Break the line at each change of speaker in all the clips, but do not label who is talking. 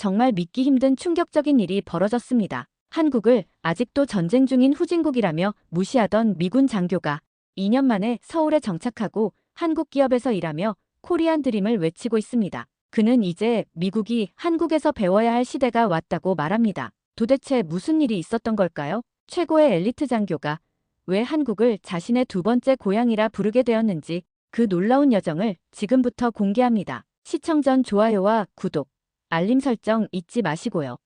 정말 믿기 힘든 충격적인 일이 벌어졌습니다. 한국을 아직도 전쟁 중인 후진국이라며 무시하던 미군 장교가 2년 만에 서울에 정착하고 한국 기업에서 일하며 코리안 드림을 외치고 있습니다. 그는 이제 미국이 한국에서 배워야 할 시대가 왔다고 말합니다. 도대체 무슨 일이 있었던 걸까요? 최고의 엘리트 장교가 왜 한국을 자신의 두 번째 고향이라 부르게 되었는지 그 놀라운 여정을 지금부터 공개합니다. 시청 전 좋아요와 구독, 알림 설정 잊지 마시고요.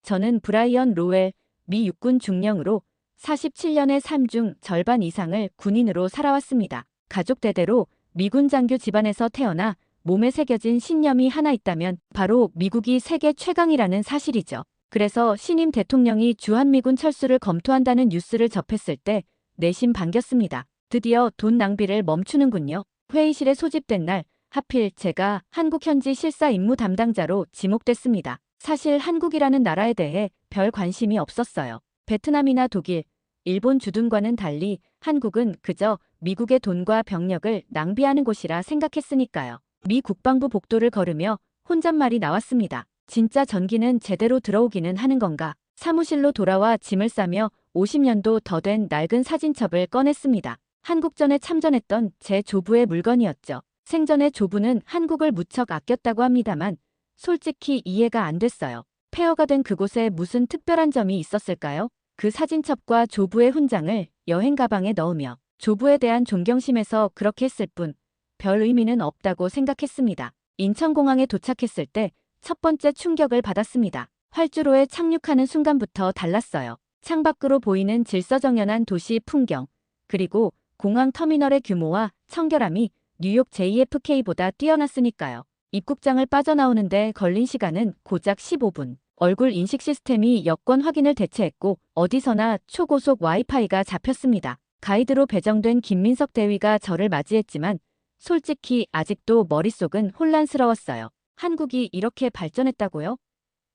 저는 브라이언 로웰, 미 육군 중령으로 47년의 삶 중 절반 이상을 군인으로 살아왔습니다. 가족 대대로 미군 장교 집안에서 태어나 몸에 새겨진 신념이 하나 있다면 바로 미국이 세계 최강이라는 사실이죠. 그래서 신임 대통령이 주한미군 철수를 검토한다는 뉴스를 접했을 때 내심 반겼습니다. 드디어 돈 낭비를 멈추는군요. 회의실에 소집된 날 하필 제가 한국 현지 실사 임무 담당자로 지목됐습니다. 사실 한국이라는 나라에 대해 별 관심이 없었어요. 베트남이나 독일, 일본 주둔과는 달리 한국은 그저 미국의 돈과 병력을 낭비하는 곳이라 생각했으니까요. 미 국방부 복도를 걸으며 혼잣말이 나왔습니다. 진짜 전기는 제대로 들어오기는 하는 건가? 사무실로 돌아와 짐을 싸며 50년도 더 된 낡은 사진첩을 꺼냈습니다. 한국전에 참전했던 제 조부의 물건이었죠. 생전에 조부는 한국을 무척 아꼈다고 합니다만 솔직히 이해가 안 됐어요. 폐허가 된 그곳에 무슨 특별한 점이 있었을까요? 그 사진첩과 조부의 훈장을 여행 가방에 넣으며 조부에 대한 존경심에서 그렇게 했을 뿐 별 의미는 없다고 생각했습니다. 인천공항에 도착했을 때 첫 번째 충격을 받았습니다. 활주로에 착륙하는 순간부터 달랐어요. 창밖으로 보이는 질서정연한 도시 풍경, 그리고 공항 터미널의 규모와 청결함이 뉴욕 JFK보다 뛰어났으니까요. 입국장을 빠져나오는데 걸린 시간은 고작 15분. 얼굴 인식 시스템이 여권 확인을 대체했고 어디서나 초고속 와이파이가 잡혔습니다. 가이드로 배정된 김민석 대위가 저를 맞이했지만 솔직히 아직도 머릿속은 혼란스러웠어요. 한국이 이렇게 발전했다고요?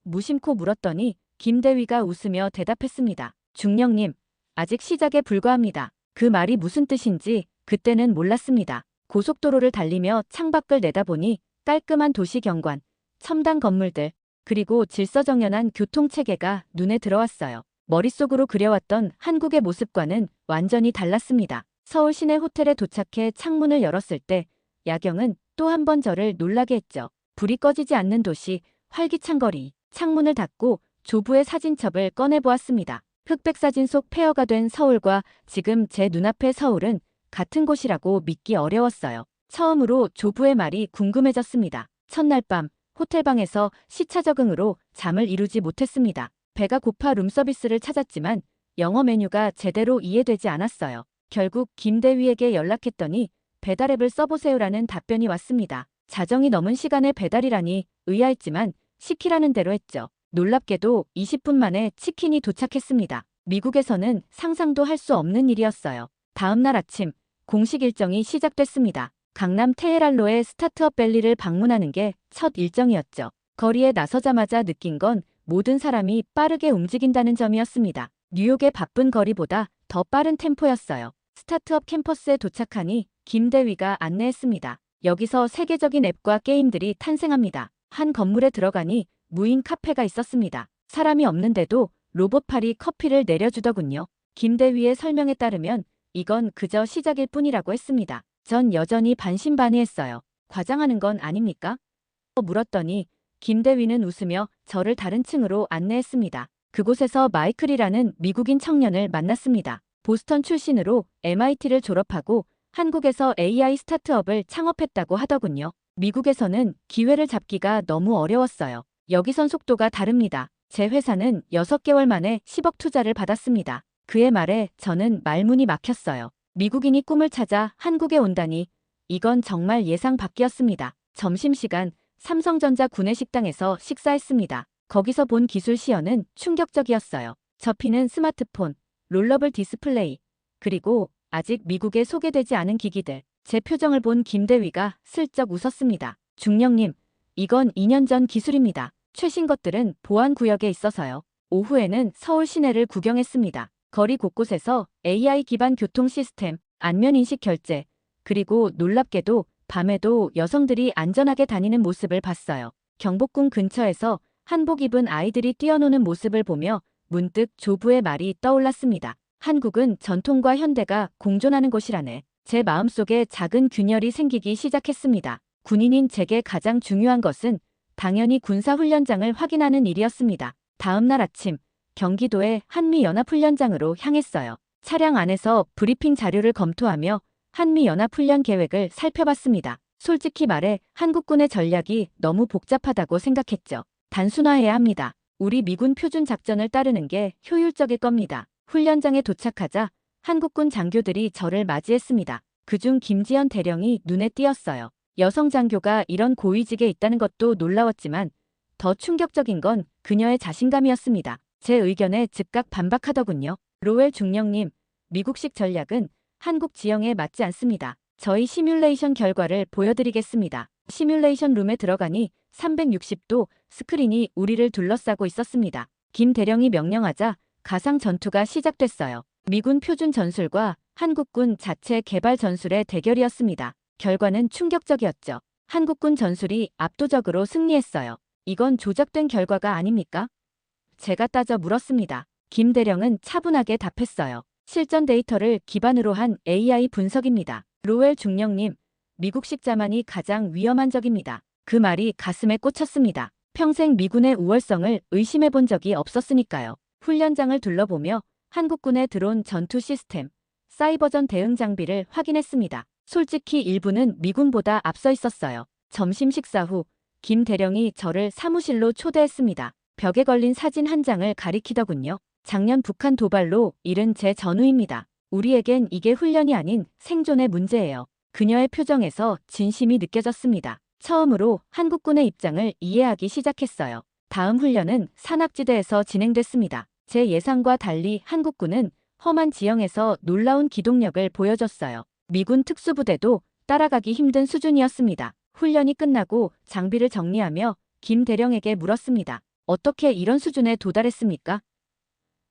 무심코 물었더니 김 대위가 웃으며 대답했습니다. 중령님, 아직 시작에 불과합니다. 그 말이 무슨 뜻인지 그때는 몰랐습니다. 고속도로를 달리며 창밖을 내다보니 깔끔한 도시 경관, 첨단 건물들, 그리고 질서정연한 교통체계가 눈에 들어왔어요. 머릿속으로 그려왔던 한국의 모습과는 완전히 달랐습니다. 서울 시내 호텔에 도착해 창문을 열었을 때 야경은 또 한 번 저를 놀라게 했죠. 불이 꺼지지 않는 도시, 활기찬 거리. 창문을 닫고 조부의 사진첩을 꺼내보았습니다. 흑백 사진 속 폐허가 된 서울과 지금 제 눈앞의 서울은 같은 곳이라고 믿기 어려웠어요. 처음으로 조부의 말이 궁금해졌습니다. 첫날 밤 호텔방에서 시차 적응으로 잠을 이루지 못했습니다. 배가 고파 룸서비스를 찾았지만 영어 메뉴가 제대로 이해되지 않았어요. 결국 김 대위에게 연락했더니 배달앱을 써보세요라는 답변이 왔습니다. 자정이 넘은 시간에 배달이라니 의아했지만 시키라는 대로 했죠. 놀랍게도 20분 만에 치킨이 도착했습니다. 미국에서는 상상도 할 수 없는 일이었어요. 다음 날 아침 공식 일정이 시작됐습니다. 강남 테헤란로의 스타트업 밸리를 방문하는 게 첫 일정이었죠. 거리에 나서자마자 느낀 건 모든 사람이 빠르게 움직인다는 점이었습니다. 뉴욕의 바쁜 거리보다 더 빠른 템포였어요. 스타트업 캠퍼스에 도착하니 김 대위가 안내했습니다. 여기서 세계적인 앱과 게임들이 탄생합니다. 한 건물에 들어가니 무인 카페가 있었습니다. 사람이 없는데도 로봇팔이 커피를 내려주더군요. 김 대위의 설명에 따르면 이건 그저 시작일 뿐이라고 했습니다. 전 여전히 반신반의했어요. 과장하는 건 아닙니까? 물었더니 김 대위는 웃으며 저를 다른 층으로 안내했습니다. 그곳에서 마이클이라는 미국인 청년을 만났습니다. 보스턴 출신으로 MIT를 졸업하고 한국에서 AI 스타트업을 창업했다고 하더군요. 미국에서는 기회를 잡기가 너무 어려웠어요. 여기선 속도가 다릅니다. 제 회사는 6개월 만에 10억 투자를 받았습니다. 그의 말에 저는 말문이 막혔어요. 미국인이 꿈을 찾아 한국에 온다니 이건 정말 예상 밖이었습니다. 점심시간 삼성전자 구내식당에서 식사했습니다. 거기서 본 기술 시연은 충격적이었어요. 접히는 스마트폰, 롤러블 디스플레이, 그리고 아직 미국에 소개되지 않은 기기들. 제 표정을 본 김 대위가 슬쩍 웃었습니다. 중령님, 이건 2년 전 기술입니다. 최신 것들은 보안 구역에 있어서요. 오후에는 서울 시내를 구경했습니다. 거리 곳곳에서 AI 기반 교통 시스템, 안면 인식 결제, 그리고 놀랍게도 밤에도 여성들이 안전하게 다니는 모습을 봤어요. 경복궁 근처에서 한복 입은 아이들이 뛰어노는 모습을 보며 문득 조부의 말이 떠올랐습니다. 한국은 전통과 현대가 공존하는 곳이라네. 제 마음속에 작은 균열이 생기기 시작했습니다. 군인인 제게 가장 중요한 것은 당연히 군사훈련장을 확인하는 일이었습니다. 다음 날 아침, 경기도의 한미연합훈련장으로 향했어요. 차량 안에서 브리핑 자료를 검토하며 한미연합훈련 계획을 살펴봤습니다. 솔직히 말해 한국군의 전략이 너무 복잡하다고 생각했죠. 단순화해야 합니다. 우리 미군 표준 작전을 따르는 게 효율적일 겁니다. 훈련장에 도착하자 한국군 장교들이 저를 맞이했습니다. 그중 김지연 대령이 눈에 띄었어요. 여성 장교가 이런 고위직에 있다는 것도 놀라웠지만 더 충격적인 건 그녀의 자신감이었습니다. 제 의견에 즉각 반박하더군요. 로웰 중령님, 미국식 전략은 한국 지형에 맞지 않습니다. 저희 시뮬레이션 결과를 보여드리겠습니다. 시뮬레이션 룸에 들어가니 360도 스크린이 우리를 둘러싸고 있었습니다. 김 대령이 명령하자 가상 전투가 시작됐어요. 미군 표준 전술과 한국군 자체 개발 전술의 대결이었습니다. 결과는 충격적이었죠. 한국군 전술이 압도적으로 승리했어요. 이건 조작된 결과가 아닙니까? 제가 따져 물었습니다. 김 대령은 차분하게 답했어요. 실전 데이터를 기반으로 한 AI 분석입니다. 로웰 중령님, 미국식 자만이 가장 위험한 적입니다. 그 말이 가슴에 꽂혔습니다. 평생 미군의 우월성을 의심해 본 적이 없었으니까요. 훈련장을 둘러보며 한국군의 드론 전투 시스템, 사이버전 대응 장비를 확인했습니다. 솔직히 일부는 미군보다 앞서 있었어요. 점심 식사 후 김 대령이 저를 사무실로 초대했습니다. 벽에 걸린 사진 한 장을 가리키더군요. 작년 북한 도발로 잃은 제 전우입니다. 우리에겐 이게 훈련이 아닌 생존의 문제예요. 그녀의 표정에서 진심이 느껴졌습니다. 처음으로 한국군의 입장을 이해하기 시작했어요. 다음 훈련은 산악지대에서 진행됐습니다. 제 예상과 달리 한국군은 험한 지형에서 놀라운 기동력을 보여줬어요. 미군 특수부대도 따라가기 힘든 수준이었습니다. 훈련이 끝나고 장비를 정리하며 김 대령에게 물었습니다. 어떻게 이런 수준에 도달했습니까?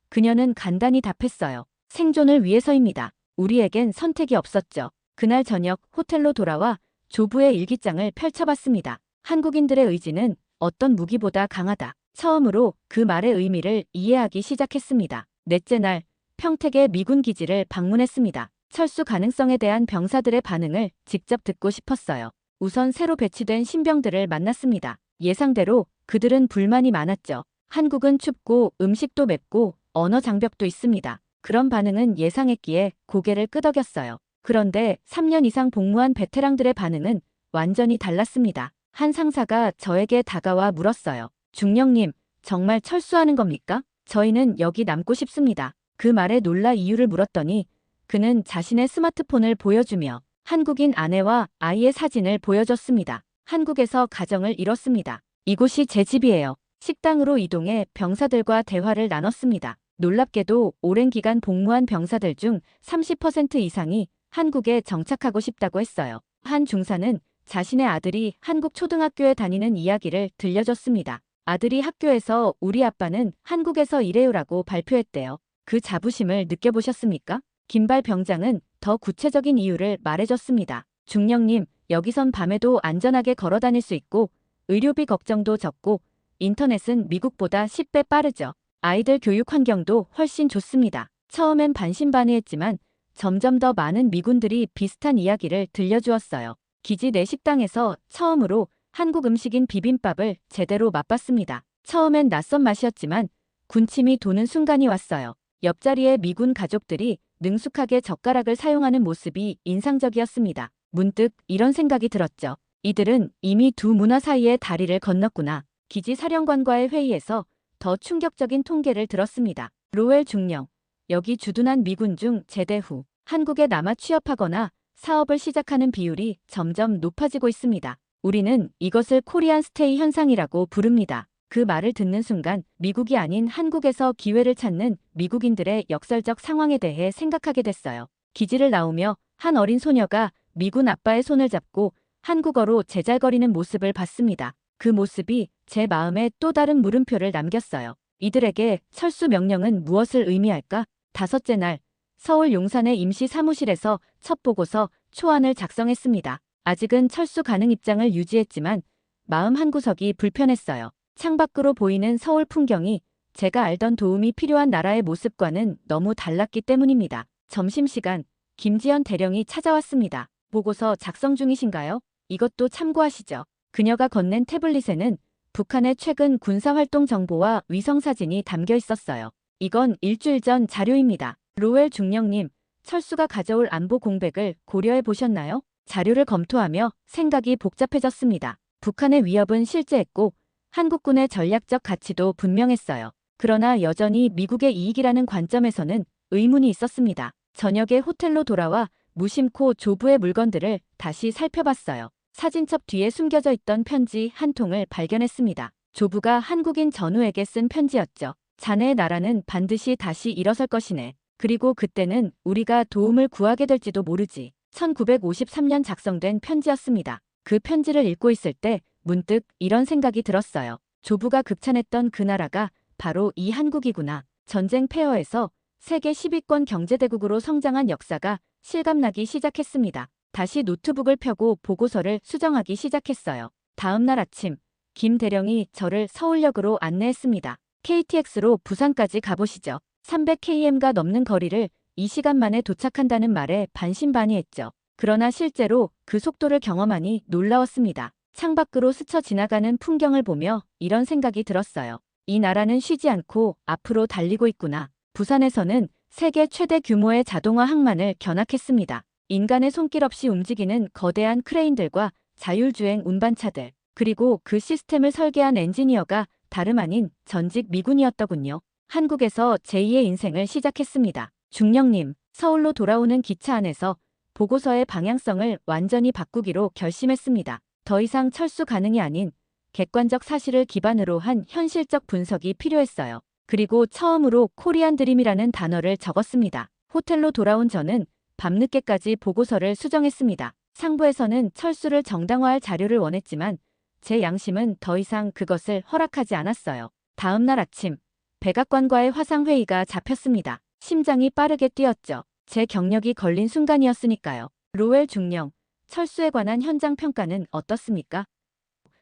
그녀는 간단히 답했어요. 생존을 위해서입니다. 우리에겐 선택이 없었죠. 그날 저녁 호텔로 돌아와 조부의 일기장을 펼쳐봤습니다. 한국인들의 의지는 어떤 무기보다 강하다. 처음으로 그 말의 의미를 이해하기 시작했습니다. 넷째 날 평택의 미군 기지를 방문했습니다. 철수 가능성에 대한 병사들의 반응을 직접 듣고 싶었어요. 우선 새로 배치된 신병들을 만났습니다. 예상대로 그들은 불만이 많았죠. 한국은 춥고 음식도 맵고 언어 장벽도 있습니다. 그런 반응은 예상했기에 고개를 끄덕였어요. 그런데 3년 이상 복무한 베테랑들의 반응은 완전히 달랐습니다. 한 상사가 저에게 다가와 물었어요. 중령님, 정말 철수하는 겁니까? 저희는 여기 남고 싶습니다. 그 말에 놀라 이유를 물었더니 그는 자신의 스마트폰을 보여주며 한국인 아내와 아이의 사진을 보여줬습니다. 한국에서 가정을 이뤘습니다. 이곳이 제 집이에요. 식당으로 이동해 병사들과 대화를 나눴습니다. 놀랍게도 오랜 기간 복무한 병사들 중 30% 이상이 한국에 정착하고 싶다고 했어요. 한 중사는 자신의 아들이 한국 초등학교에 다니는 이야기를 들려줬습니다. 아들이 학교에서 우리 아빠는 한국에서 일해요라고 발표했대요. 그 자부심을 느껴보셨습니까? 김발 병장은 더 구체적인 이유를 말해줬습니다. 중령님, 여기선 밤에도 안전하게 걸어 다닐 수 있고 의료비 걱정도 적고 인터넷은 미국보다 10배 빠르죠. 아이들 교육 환경도 훨씬 좋습니다. 처음엔 반신반의했지만 점점 더 많은 미군들이 비슷한 이야기를 들려주었어요. 기지 내 식당에서 처음으로 한국 음식인 비빔밥을 제대로 맛봤습니다. 처음엔 낯선 맛이었지만 군침이 도는 순간이 왔어요. 옆자리에 미군 가족들이 능숙하게 젓가락을 사용하는 모습이 인상적이었습니다. 문득 이런 생각이 들었죠. 이들은 이미 두 문화 사이의 다리를 건넜구나. 기지 사령관과의 회의에서 더 충격적인 통계를 들었습니다. 로웰 중령, 여기 주둔한 미군 중 제대 후 한국에 남아 취업하거나 사업을 시작하는 비율이 점점 높아지고 있습니다. 우리는 이것을 코리안 스테이 현상이라고 부릅니다. 그 말을 듣는 순간 미국이 아닌 한국에서 기회를 찾는 미국인들의 역설적 상황에 대해 생각하게 됐어요. 기지를 나오며 한 어린 소녀가 미군 아빠의 손을 잡고 한국어로 제잘거리는 모습을 봤습니다. 그 모습이 제 마음에 또 다른 물음표를 남겼어요. 이들에게 철수 명령은 무엇을 의미할까? 다섯째 날, 서울 용산의 임시 사무실에서 첫 보고서 초안을 작성했습니다. 아직은 철수 가능 입장을 유지했지만 마음 한구석이 불편했어요. 창밖으로 보이는 서울 풍경이 제가 알던 도움이 필요한 나라의 모습과는 너무 달랐기 때문입니다. 점심시간, 김지연 대령이 찾아왔습니다. 보고서 작성 중이신가요? 이것도 참고하시죠. 그녀가 건넨 태블릿에는 북한의 최근 군사활동 정보와 위성사진이 담겨 있었어요. 이건 일주일 전 자료입니다. 로웰 중령님, 철수가 가져올 안보 공백을 고려해 보셨나요? 자료를 검토하며 생각이 복잡해졌습니다. 북한의 위협은 실제했고 한국군의 전략적 가치도 분명했어요. 그러나 여전히 미국의 이익이라는 관점에서는 의문이 있었습니다. 저녁에 호텔로 돌아와 무심코 조부의 물건들을 다시 살펴봤어요. 사진첩 뒤에 숨겨져 있던 편지 한 통을 발견했습니다. 조부가 한국인 전우에게 쓴 편지였죠. 자네의 나라는 반드시 다시 일어설 것이네. 그리고 그때는 우리가 도움을 구하게 될지도 모르지. 1953년 작성된 편지였습니다. 그 편지를 읽고 있을 때 문득 이런 생각이 들었어요. 조부가 극찬했던 그 나라가 바로 이 한국이구나. 전쟁 폐허에서 세계 10위권 경제대국으로 성장한 역사가 실감나기 시작했습니다. 다시 노트북을 펴고 보고서를 수정하기 시작했어요. 다음 날 아침, 김 대령이 저를 서울역으로 안내했습니다. KTX로 부산까지 가보시죠. 300km가 넘는 거리를 2시간 만에 도착한다는 말에 반신반의했죠. 그러나 실제로 그 속도를 경험하니 놀라웠습니다. 창밖으로 스쳐 지나가는 풍경을 보며 이런 생각이 들었어요. 이 나라는 쉬지 않고 앞으로 달리고 있구나. 부산에서는 세계 최대 규모의 자동화 항만을 견학했습니다. 인간의 손길 없이 움직이는 거대한 크레인들과 자율주행 운반차들, 그리고 그 시스템을 설계한 엔지니어가 다름 아닌 전직 미군이었더군요. 한국에서 제2의 인생을 시작했습니다. 중령님, 서울로 돌아오는 기차 안에서 보고서의 방향성을 완전히 바꾸기로 결심했습니다. 더 이상 철수 가능이 아닌 객관적 사실을 기반으로 한 현실적 분석이 필요했어요. 그리고 처음으로 코리안 드림이라는 단어를 적었습니다. 호텔로 돌아온 저는 밤늦게까지 보고서를 수정했습니다. 상부에서는 철수를 정당화할 자료를 원했지만 제 양심은 더 이상 그것을 허락하지 않았어요. 다음 날 아침, 백악관과의 화상회의가 잡혔습니다. 심장이 빠르게 뛰었죠. 제 경력이 걸린 순간이었으니까요. 로웰 중령, 철수에 관한 현장 평가는 어떻습니까?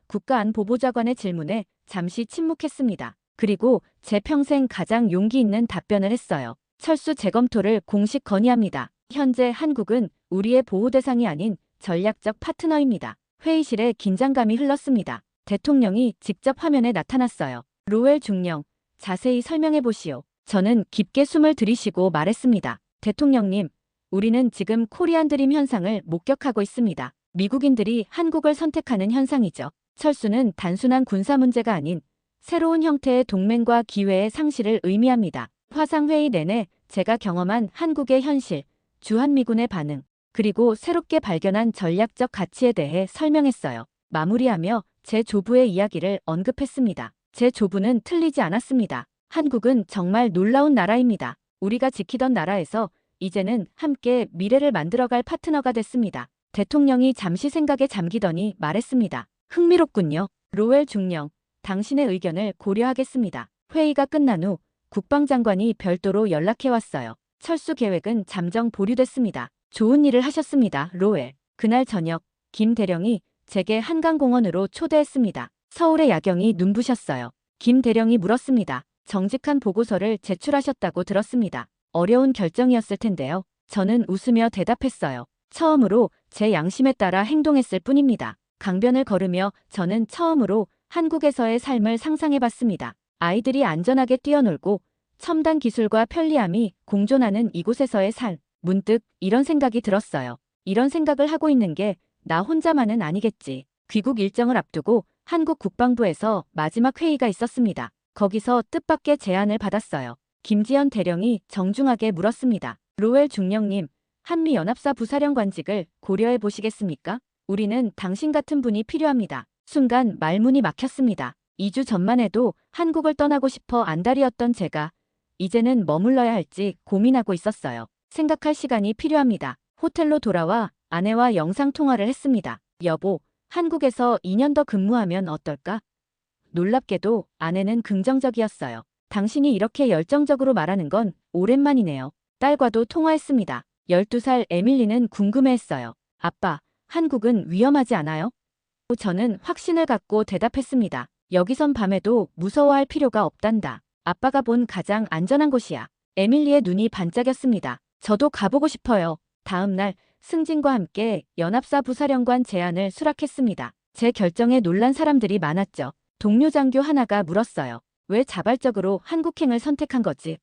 국가안보보좌관의 질문에 잠시 침묵했습니다. 그리고 제 평생 가장 용기 있는 답변을 했어요. 철수 재검토를 공식 건의합니다. 현재 한국은 우리의 보호 대상이 아닌 전략적 파트너입니다. 회의실에 긴장감이 흘렀습니다. 대통령이 직접 화면에 나타났어요. 로웰 중령, 자세히 설명해 보시오. 저는 깊게 숨을 들이쉬고 말했습니다. 대통령님, 우리는 지금 코리안 드림 현상을 목격하고 있습니다. 미국인들이 한국을 선택하는 현상이죠. 철수는 단순한 군사 문제가 아닌 새로운 형태의 동맹과 기회의 상실을 의미합니다. 화상회의 내내 제가 경험한 한국의 현실, 주한미군의 반응, 그리고 새롭게 발견한 전략적 가치에 대해 설명했어요. 마무리하며 제 조부의 이야기를 언급했습니다. 제 조부는 틀리지 않았습니다. 한국은 정말 놀라운 나라입니다. 우리가 지키던 나라에서 이제는 함께 미래를 만들어갈 파트너가 됐습니다. 대통령이 잠시 생각에 잠기더니 말했습니다. 흥미롭군요. 로웰 중령, 당신의 의견을 고려하겠습니다. 회의가 끝난 후 국방장관이 별도로 연락해왔어요. 철수 계획은 잠정 보류됐습니다. 좋은 일을 하셨습니다, 로웰. 그날 저녁, 김 대령이 제게 한강공원으로 초대했습니다. 서울의 야경이 눈부셨어요. 김 대령이 물었습니다. 정직한 보고서를 제출하셨다고 들었습니다. 어려운 결정이었을 텐데요. 저는 웃으며 대답했어요. 처음으로 제 양심에 따라 행동했을 뿐입니다. 강변을 걸으며 저는 처음으로 한국에서의 삶을 상상해봤습니다. 아이들이 안전하게 뛰어놀고 첨단 기술과 편리함이 공존하는 이곳에서의 삶. 문득 이런 생각이 들었어요. 이런 생각을 하고 있는 게 나 혼자만은 아니겠지. 귀국 일정을 앞두고 한국 국방부에서 마지막 회의가 있었습니다. 거기서 뜻밖의 제안을 받았어요. 김지연 대령이 정중하게 물었습니다. 로웰 중령님, 한미연합사 부사령관직을 고려해 보시겠습니까? 우리는 당신 같은 분이 필요합니다. 순간 말문이 막혔습니다. 2주 전만 해도 한국을 떠나고 싶어 안달이었던 제가 이제는 머물러야 할지 고민하고 있었어요. 생각할 시간이 필요합니다. 호텔로 돌아와 아내와 영상통화를 했습니다. 여보, 한국에서 2년 더 근무하면 어떨까? 놀랍게도 아내는 긍정적이었어요. 당신이 이렇게 열정적으로 말하는 건 오랜만이네요. 딸과도 통화했습니다. 12살 에밀리는 궁금해했어요. 아빠, 한국은 위험하지 않아요? 저는 확신을 갖고 대답했습니다. 여기선 밤에도 무서워할 필요가 없단다. 아빠가 본 가장 안전한 곳이야. 에밀리의 눈이 반짝였습니다. 저도 가보고 싶어요. 다음 날 승진과 함께 연합사 부사령관 제안을 수락했습니다. 제 결정에 놀란 사람들이 많았죠. 동료 장교 하나가 물었어요. 왜 자발적으로 한국행을 선택한 거지?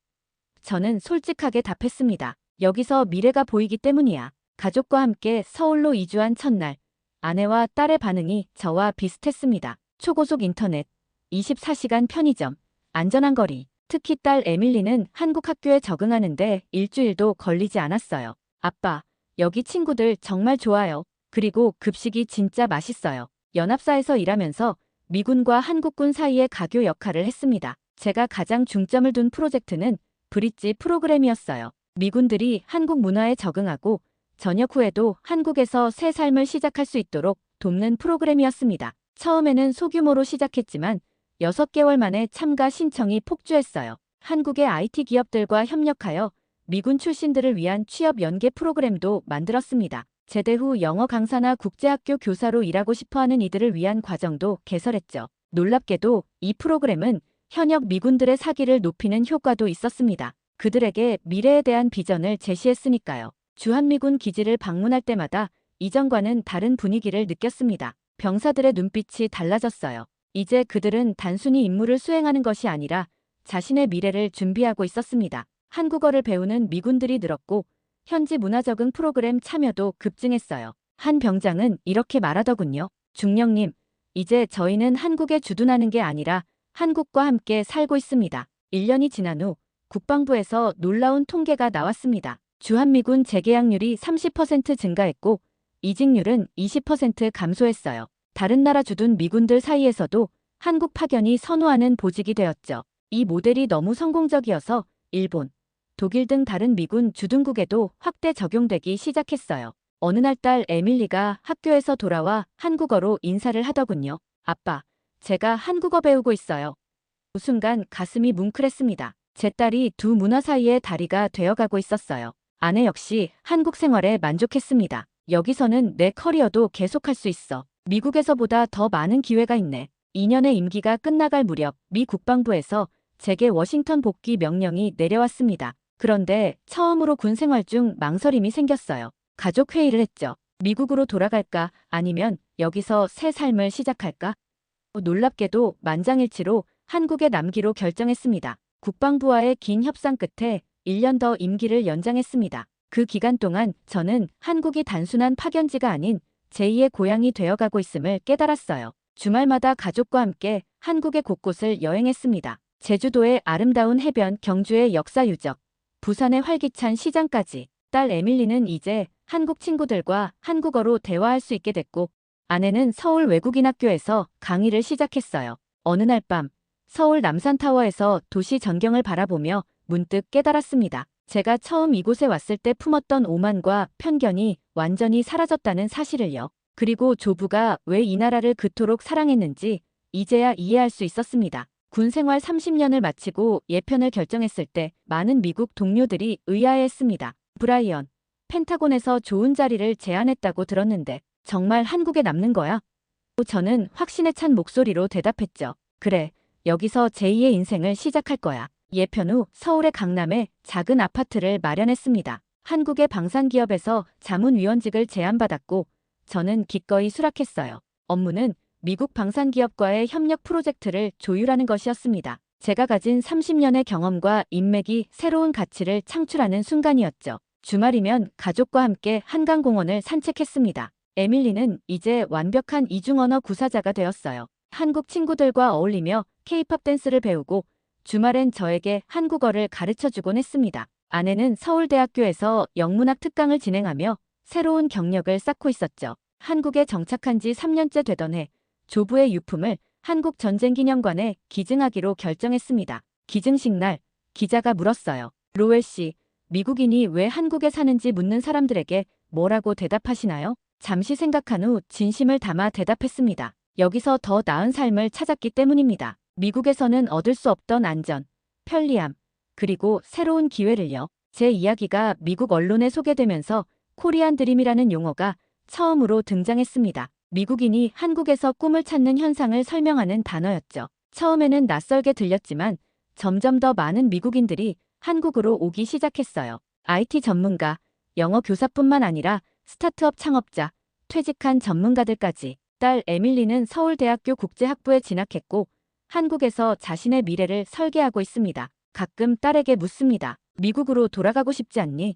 저는 솔직하게 답했습니다. 여기서 미래가 보이기 때문이야. 가족과 함께 서울로 이주한 첫날, 아내와 딸의 반응이 저와 비슷했습니다. 초고속 인터넷, 24시간 편의점, 안전한 거리. 특히 딸 에밀리는 한국 학교에 적응하는데 일주일도 걸리지 않았어요. 아빠, 여기 친구들 정말 좋아요. 그리고 급식이 진짜 맛있어요. 연합사에서 일하면서 미군과 한국군 사이의 가교 역할을 했습니다. 제가 가장 중점을 둔 프로젝트는 브릿지 프로그램이었어요. 미군들이 한국 문화에 적응하고 전역 후에도 한국에서 새 삶을 시작할 수 있도록 돕는 프로그램이었습니다. 처음에는 소규모로 시작했지만 6개월 만에 참가 신청이 폭주했어요. 한국의 IT 기업들과 협력하여 미군 출신들을 위한 취업 연계 프로그램도 만들었습니다. 제대 후 영어 강사나 국제학교 교사로 일하고 싶어하는 이들을 위한 과정도 개설했죠. 놀랍게도 이 프로그램은 현역 미군들의 사기를 높이는 효과도 있었습니다. 그들에게 미래에 대한 비전을 제시했으니까요. 주한미군 기지를 방문할 때마다 이전과는 다른 분위기를 느꼈습니다. 병사들의 눈빛이 달라졌어요. 이제 그들은 단순히 임무를 수행하는 것이 아니라 자신의 미래를 준비하고 있었습니다. 한국어를 배우는 미군들이 늘었고 현지 문화 적응 프로그램 참여도 급증했어요. 한 병장은 이렇게 말하더군요. 중령님, 이제 저희는 한국에 주둔하는 게 아니라 한국과 함께 살고 있습니다. 1년이 지난 후 국방부에서 놀라운 통계가 나왔습니다. 주한미군 재계약률이 30% 증가했고 이직률은 20% 감소했어요. 다른 나라 주둔 미군들 사이에서도 한국 파견이 선호하는 보직이 되었죠. 이 모델이 너무 성공적이어서 일본, 독일 등 다른 미군 주둔국에도 확대 적용되기 시작했어요. 어느 날 딸 에밀리가 학교에서 돌아와 한국어로 인사를 하더군요. 아빠, 제가 한국어 배우고 있어요. 그 순간 가슴이 뭉클했습니다. 제 딸이 두 문화 사이의 다리가 되어가고 있었어요. 아내 역시 한국 생활에 만족했습니다. 여기서는 내 커리어도 계속할 수 있어. 미국에서보다 더 많은 기회가 있네. 2년의 임기가 끝나갈 무렵 미 국방부에서 제게 워싱턴 복귀 명령이 내려왔습니다. 그런데 처음으로 군 생활 중 망설임이 생겼어요. 가족 회의를 했죠. 미국으로 돌아갈까 아니면 여기서 새 삶을 시작할까? 놀랍게도 만장일치로 한국에 남기로 결정했습니다. 국방부와의 긴 협상 끝에 1년 더 임기를 연장했습니다. 그 기간 동안 저는 한국이 단순한 파견지가 아닌 제2의 고향이 되어가고 있음을 깨달았어요. 주말마다 가족과 함께 한국의 곳곳을 여행했습니다. 제주도의 아름다운 해변, 경주의 역사 유적, 부산의 활기찬 시장까지. 딸 에밀리는 이제 한국 친구들과 한국어로 대화할 수 있게 됐고 아내는 서울 외국인학교에서 강의를 시작했어요. 어느 날 밤 서울 남산타워에서 도시 전경을 바라보며 문득 깨달았습니다. 제가 처음 이곳에 왔을 때 품었던 오만과 편견이 완전히 사라졌다는 사실을요. 그리고 조부가 왜 이 나라를 그토록 사랑했는지 이제야 이해할 수 있었습니다. 군 생활 30년을 마치고 예편을 결정했을 때 많은 미국 동료들이 의아해했습니다. 브라이언, 펜타곤에서 좋은 자리를 제안했다고 들었는데 정말 한국에 남는 거야? 저는 확신에 찬 목소리로 대답했죠. 그래, 여기서 제2의 인생을 시작할 거야. 예편 후 서울의 강남에 작은 아파트를 마련했습니다. 한국의 방산기업에서 자문위원직을 제안받았고 저는 기꺼이 수락했어요. 업무는 미국 방산기업과의 협력 프로젝트를 조율하는 것이었습니다. 제가 가진 30년의 경험과 인맥이 새로운 가치를 창출하는 순간이었죠. 주말이면 가족과 함께 한강공원을 산책했습니다. 에밀리는 이제 완벽한 이중언어 구사자가 되었어요. 한국 친구들과 어울리며 K-팝 댄스를 배우고 주말엔 저에게 한국어를 가르쳐주곤 했습니다. 아내는 서울대학교에서 영문학 특강을 진행하며 새로운 경력을 쌓고 있었죠. 한국에 정착한 지 3년째 되던 해 조부의 유품을 한국 전쟁기념관에 기증하기로 결정했습니다. 기증식 날 기자가 물었어요. 로웰 씨, 미국인이 왜 한국에 사는지 묻는 사람들에게 뭐라고 대답하시나요? 잠시 생각한 후 진심을 담아 대답했습니다. 여기서 더 나은 삶을 찾았기 때문입니다. 미국에서는 얻을 수 없던 안전, 편리함, 그리고 새로운 기회를요. 제 이야기가 미국 언론에 소개되면서 코리안 드림이라는 용어가 처음으로 등장했습니다. 미국인이 한국에서 꿈을 찾는 현상을 설명하는 단어였죠. 처음에는 낯설게 들렸지만 점점 더 많은 미국인들이 한국으로 오기 시작했어요. IT 전문가, 영어 교사뿐만 아니라 스타트업 창업자, 퇴직한 전문가들까지. 딸 에밀리는 서울대학교 국제학부에 진학했고 한국에서 자신의 미래를 설계하고 있습니다. 가끔 딸에게 묻습니다. 미국으로 돌아가고 싶지 않니?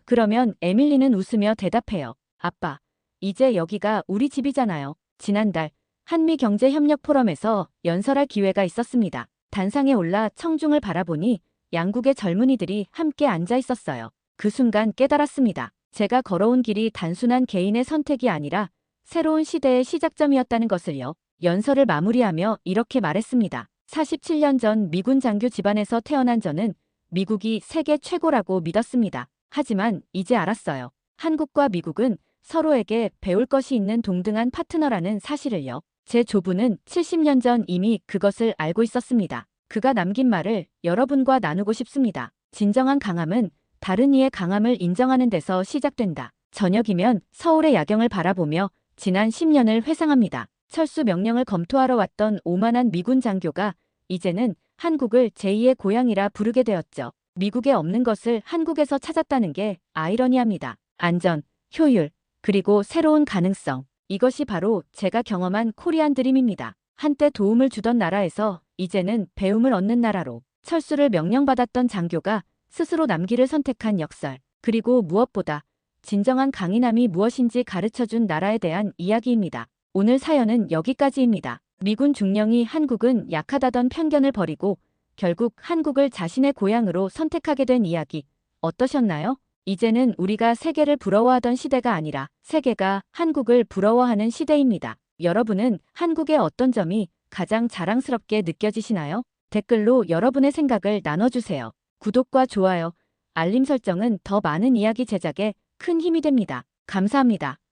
그러면 에밀리는 웃으며 대답해요. 아빠, 이제 여기가 우리 집이잖아요. 지난달 한미경제협력 포럼에서 연설할 기회가 있었습니다. 단상에 올라 청중을 바라보니 양국의 젊은이들이 함께 앉아 있었어요. 그 순간 깨달았습니다. 제가 걸어온 길이 단순한 개인의 선택이 아니라 새로운 시대의 시작점이었다는 것을요. 연설을 마무리하며 이렇게 말했습니다. 47년 전 미군 장교 집안에서 태어난 저는 미국이 세계 최고라고 믿었습니다. 하지만 이제 알았어요. 한국과 미국은 서로에게 배울 것이 있는 동등한 파트너라는 사실을요. 제 조부는 70년 전 이미 그것을 알고 있었습니다. 그가 남긴 말을 여러분과 나누고 싶습니다. 진정한 강함은 다른 이의 강함을 인정하는 데서 시작된다. 저녁이면 서울의 야경을 바라보며 지난 10년을 회상합니다. 철수 명령을 검토하러 왔던 오만한 미군 장교가 이제는 한국을 제2의 고향이라 부르게 되었죠. 미국에 없는 것을 한국에서 찾았다는 게 아이러니합니다. 안전, 효율, 그리고 새로운 가능성. 이것이 바로 제가 경험한 코리안 드림입니다. 한때 도움을 주던 나라에서 이제는 배움을 얻는 나라로. 철수를 명령받았던 장교가 스스로 남기를 선택한 역설. 그리고 무엇보다 진정한 강인함이 무엇인지 가르쳐준 나라에 대한 이야기입니다. 오늘 사연은 여기까지입니다. 미군 중령이 한국은 약하다던 편견을 버리고 결국 한국을 자신의 고향으로 선택하게 된 이야기 어떠셨나요? 이제는 우리가 세계를 부러워하던 시대가 아니라 세계가 한국을 부러워하는 시대입니다. 여러분은 한국의 어떤 점이 가장 자랑스럽게 느껴지시나요? 댓글로 여러분의 생각을 나눠주세요. 구독과 좋아요, 알림 설정은 더 많은 이야기 제작에 큰 힘이 됩니다. 감사합니다.